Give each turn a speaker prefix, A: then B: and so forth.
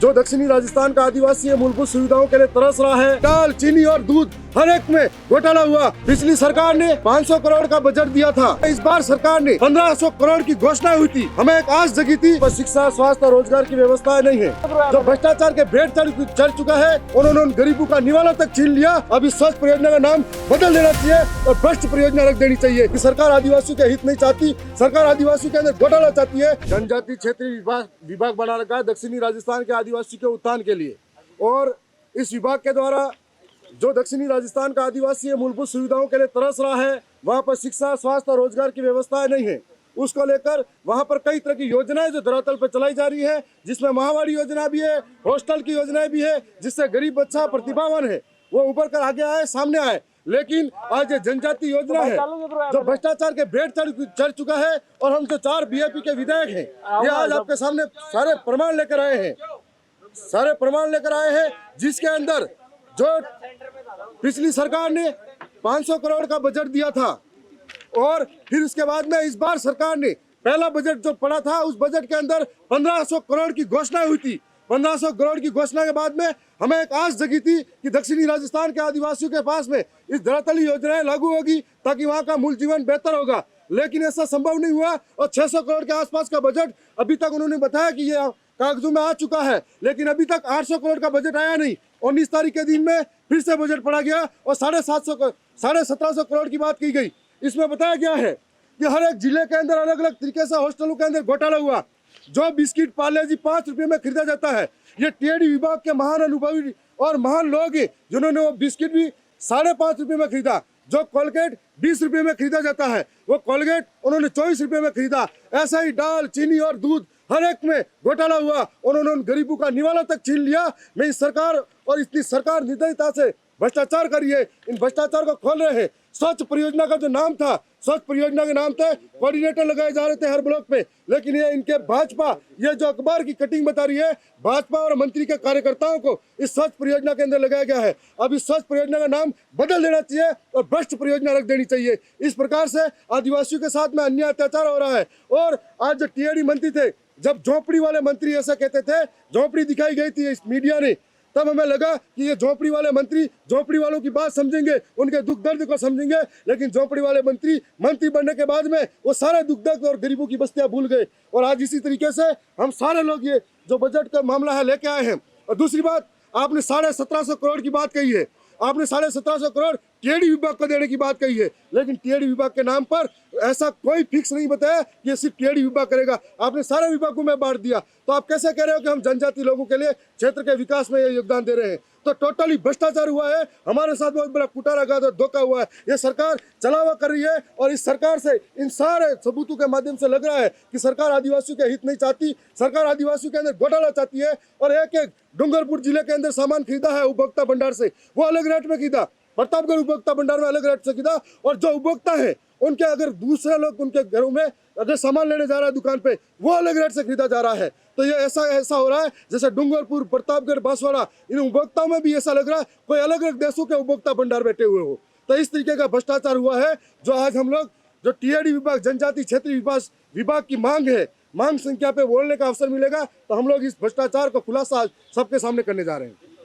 A: जो दक्षिणी राजस्थान का आदिवासी है, मूलभूत सुविधाओं के लिए तरस रहा है। दाल, चीनी और दूध हर एक में घोटाला हुआ। पिछली सरकार ने 500 करोड़ का बजट दिया था, इस बार सरकार ने 1500 करोड़ की घोषणा हुई थी। हमें एक आस जगी थी, पर शिक्षा, स्वास्थ्य और रोजगार की व्यवस्था नहीं है। जो भ्रष्टाचार के भेंट चढ़ चुका है, उन्होंने उन गरीबों का निवाला तक छीन लिया। अब इस स्वच्छ परियोजना का नाम बदल देना चाहिए और भ्रष्ट परियोजना रख देनी चाहिए। कि सरकार आदिवासियों के हित नहीं चाहती, सरकार आदिवासियों के अंदर घोटाला चाहती है। जनजाति क्षेत्रीय विभाग बना रखा है दक्षिणी राजस्थान के आदिवासियों के उत्थान के लिए, और इस विभाग के द्वारा जो दक्षिणी राजस्थान का आदिवासी है, मूलभूत सुविधाओं के लिए तरस रहा है। वहाँ पर शिक्षा, स्वास्थ्य और रोजगार की व्यवस्थाएं नहीं है। उसको लेकर वहाँ पर कई तरह की योजनाएं जो धरातल पर चलाई जा रही है, जिसमें महावाड़ी योजना भी है, हॉस्टल की योजनाएं भी है, जिससे गरीब बच्चा प्रतिभावान है वो उभर कर आगे आए, सामने आए। लेकिन आज ये जनजाति योजना है जो भ्रष्टाचार के भेंट चढ़ चुका है, और हम जो 4 बीजेपी के विधायक हैं, ये आज आपके सामने सारे प्रमाण लेकर आए हैं, जिसके अंदर जो पिछली सरकार ने 500 करोड़ का बजट दिया था, और फिर उसके बाद में इस बार सरकार ने पहला बजट जो पड़ा था, उस बजट के अंदर 1500 करोड़ की घोषणा हुई थी। 1500 करोड़ की घोषणा के बाद में हमें एक आस जगी थी कि दक्षिणी राजस्थान के आदिवासियों के पास में इस धरातली योजनाएं लागू होगी, ताकि वहां का मूल जीवन बेहतर होगा। लेकिन ऐसा संभव नहीं हुआ, और 600 करोड़ के आसपास का बजट अभी तक उन्होंने बताया कि ये कागजों में आ चुका है, लेकिन अभी तक 800 करोड़ का बजट आया नहीं। 19 तारीख के दिन में फिर से बजट पढ़ा गया और 1750 करोड़ की बात की गई। इसमें बताया गया है कि हर एक जिले के अंदर अलग अलग तरीके से हॉस्टलों के अंदर घोटाला हुआ। जो बिस्किट पार्ले जी 5 रुपये में खरीदा जाता है, ये टीएडी विभाग के महान अनुभवी और महान लोग हैं जिन्होंने वो बिस्किट भी 5.5 रुपये में खरीदा। जो कोलगेट 20 रुपये में खरीदा जाता है, वो कोलगेट उन्होंने 24 रुपये में खरीदा। ऐसा ही दाल, चीनी और दूध हर एक में घोटाला हुआ। उन्होंने उन गरीबों का निवाला तक छीन लिया। मैं इस सरकार और इतनी सरकार निर्दयता से भ्रष्टाचार कर रही है, इन भ्रष्टाचार को खोल रहे हैं। स्वच्छ परियोजना का जो नाम था, स्वच्छ परियोजना के नाम पे कोऑर्डिनेटर लगाए जा रहे थे हर ब्लॉक में, लेकिन ये इनके भाजपा, ये जो अखबार की कटिंग बता रही है, भाजपा और मंत्री के कार्यकर्ताओं को इस स्वच्छ परियोजना के अंदर लगाया गया है। अब इस स्वच्छ परियोजना का नाम बदल देना चाहिए और भ्रष्ट परियोजना रख देनी चाहिए। इस प्रकार से आदिवासियों के साथ में अन्याय अत्याचार हो रहा है। और आज जो टीएडी मंत्री थे, जब झोपड़ी वाले मंत्री ऐसा कहते थे, झोपड़ी दिखाई गई थी इस मीडिया ने, तब हमें लगा कि ये झोपड़ी वाले मंत्री झोपड़ी वालों की बात समझेंगे, उनके दुख दर्द को समझेंगे। लेकिन झोपड़ी वाले मंत्री बनने के बाद में वो सारे दुख दर्द और गरीबों की बस्तियां भूल गए। और आज इसी तरीके से हम सारे लोग ये जो बजट का मामला है लेके आए हैं। और दूसरी बात, आपने 1750 करोड़ की बात कही है, आपने 1750 करोड़ टीएडी विभाग को देने की बात कही है, लेकिन टीएडी विभाग के नाम पर ऐसा कोई फिक्स नहीं बताया कि ये सिर्फ टीएडी विभाग करेगा। आपने सारे विभागों में बांट दिया, तो आप कैसे कह रहे हो कि हम जनजाति लोगों के लिए क्षेत्र के विकास में ये योगदान दे रहे हैं? तो टोटली भ्रष्टाचार हुआ है, हमारे साथ बहुत बड़ा कुटारा का धोखा हुआ है। ये सरकार चलावा कर रही है, और इस सरकार से इन सारे सबूतों के माध्यम से लग रहा है कि सरकार आदिवासियों के हित नहीं चाहती, सरकार आदिवासियों के अंदर घोटाला चाहती है। और एक डूंगरपुर जिले के अंदर सामान खरीदा है उपभोक्ता भंडार से, वो अलग रेट में खरीदा। प्रतापगढ़ उपभोक्ता भंडार में अलग रेट से खरीदा, और जो उपभोक्ता है उनके अगर दूसरे लोग उनके घरों में अगर सामान लेने जा रहा है दुकान पे, वो अलग रेट से खरीदा जा रहा है। तो ये ऐसा हो रहा है जैसे डूंगरपुर, प्रतापगढ़, बांसवाड़ा, इन उपभोक्ताओं में भी ऐसा लग रहा है कोई अलग अलग देशों के उपभोक्ता भंडार बैठे हुए हो। तो इस तरीके का भ्रष्टाचार हुआ है, जो आज हम लोग जो टीएडी विभाग, जनजाति क्षेत्रीय विभाग की मांग संख्या पे बोलने का अवसर मिलेगा, तो हम लोग इस भ्रष्टाचार का खुलासा सबके सामने करने जा रहे हैं।